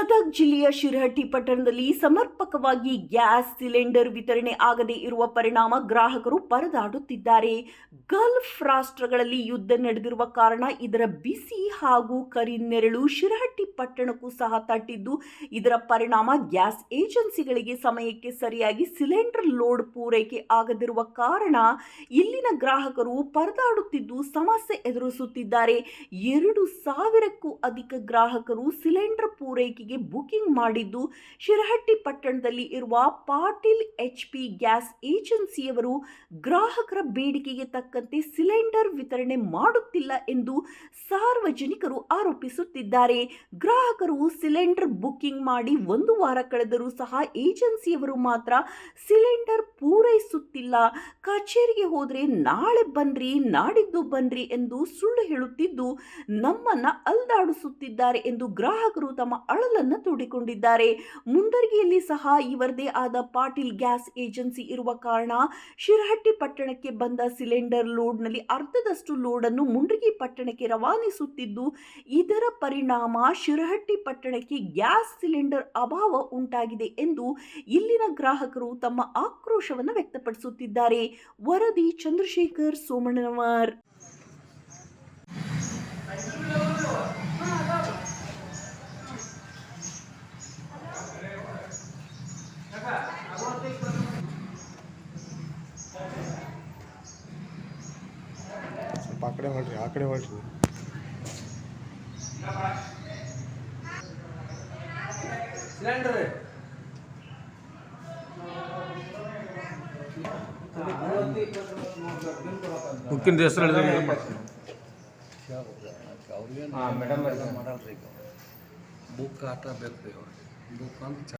ಗದಗ ಜಿಲ್ಲೆಯ ಶಿರಹಟ್ಟಿ ಪಟ್ಟಣದಲ್ಲಿ ಸಮರ್ಪಕವಾಗಿ ಗ್ಯಾಸ್ ಸಿಲಿಂಡರ್ ವಿತರಣೆ ಆಗದೇ ಇರುವ ಪರಿಣಾಮ ಗ್ರಾಹಕರು ಪರದಾಡುತ್ತಿದ್ದಾರೆ. ಗಲ್ಫ್ ರಾಷ್ಟ್ರಗಳಲ್ಲಿ ಯುದ್ಧ ನಡೆದಿರುವ ಕಾರಣ ಇದರ ಬಿಸಿ ಹಾಗೂ ಕರಿನೆರಳು ಶಿರಹಟ್ಟಿ ಪಟ್ಟಣಕ್ಕೂ ಸಹ ತಟ್ಟಿದ್ದು, ಇದರ ಪರಿಣಾಮ ಗ್ಯಾಸ್ ಏಜೆನ್ಸಿಗಳಿಗೆ ಸಮಯಕ್ಕೆ ಸರಿಯಾಗಿ ಸಿಲಿಂಡರ್ ಲೋಡ್ ಪೂರೈಕೆ ಆಗದಿರುವ ಕಾರಣ ಇಲ್ಲಿನ ಗ್ರಾಹಕರು ಪರದಾಡುತ್ತಿದ್ದು ಸಮಸ್ಯೆ ಎದುರಿಸುತ್ತಿದ್ದಾರೆ. 2,000ಕ್ಕೂ ಅಧಿಕ ಗ್ರಾಹಕರು ಸಿಲಿಂಡರ್ ಪೂರೈಕೆಗೆ ಬುಕಿಂಗ್ ಮಾಡಿದ್ದು, ಶಿರಹಟ್ಟಿ ಪಟ್ಟಣದಲ್ಲಿ ಇರುವ ಪಾಟೀಲ್ HP ಗ್ಯಾಸ್ ಏಜೆನ್ಸಿಯವರು ಗ್ರಾಹಕರ ಬೇಡಿಕೆಗೆ ತಕ್ಕಂತೆ ಸಿಲಿಂಡರ್ ವಿತರಣೆ ಮಾಡುತ್ತಿಲ್ಲ ಎಂದು ಸಾರ್ವಜನಿಕರು ಆರೋಪಿಸುತ್ತಿದ್ದಾರೆ. ಗ್ರಾಹಕರು ಸಿಲಿಂಡರ್ ಬುಕಿಂಗ್ ಮಾಡಿ 1 ವಾರ ಕಳೆದರೂ ಸಹ ಏಜೆನ್ಸಿಯವರು ಮಾತ್ರ ಸಿಲಿಂಡರ್ ಪೂರೈಸುತ್ತಿಲ್ಲ. ಕಚೇರಿಗೆ ಹೋದರೆ ನಾಳೆ ಬನ್ರಿ, ನಾಡಿದ್ದು ಬನ್ರಿ ಎಂದು ಸುಳ್ಳು ಹೇಳುತ್ತಿದ್ದು ನಮ್ಮನ್ನ ಅಲ್ದಾಡಿಸುತ್ತಿದ್ದಾರೆ ಎಂದು ಗ್ರಾಹಕರು ತಮ್ಮ ಅಳಲನ್ನು ತೋಡಿಕೊಂಡಿದ್ದಾರೆ. ಮುಂಡರಗಿಯಲ್ಲಿ ಸಹ ಇವರದೇ ಆದ ಪಾಟೀಲ್ ಗ್ಯಾಸ್ ಏಜೆನ್ಸಿ ಇರುವ ಕಾರಣ ಶಿರಹಟ್ಟಿ ಪಟ್ಟಣಕ್ಕೆ ಬಂದ ಸಿಲಿಂಡರ್ ಲೋಡ್ನಲ್ಲಿ ಅರ್ಧದಷ್ಟು ಲೋಡನ್ನು ಮುಂಡರಗಿ ಪಟ್ಟಣಕ್ಕೆ ರವಾನಿಸುತ್ತಿದ್ದು, ಇದರ ಪರಿಣಾಮ ಶಿರಹಟ್ಟಿ ಪಟ್ಟಣಕ್ಕೆ ಗ್ಯಾಸ್ ಸಿಲಿಂಡರ್ ಅಭಾವ ಉಂಟಾಗಿದೆ ಎಂದು ಇಲ್ಲಿನ ಗ್ರಾಹಕರು ತಮ್ಮ ಆಕ್ರೋಶವನ್ನು ವ್ಯಕ್ತಪಡಿಸುತ್ತಿದ್ದಾರೆ. ವರದಿ ಚಂದ್ರಶೇಖರ್ ಸೋಮಣ್ಣನವರ್. ಸ್ವಲ್ಪ ಆ ಕಡೆ ಹೊಳ್ರಿ ಸಿಲಿಂಡರ್ ಬುಕ್ಕಿನ ಹೆಸರು ಮೇಡಮ್ ಮಾಡಲ್ರಿ ಬುಕ್ ಆಟ ಬೇಕು ಬುಕ್ ಅಂತ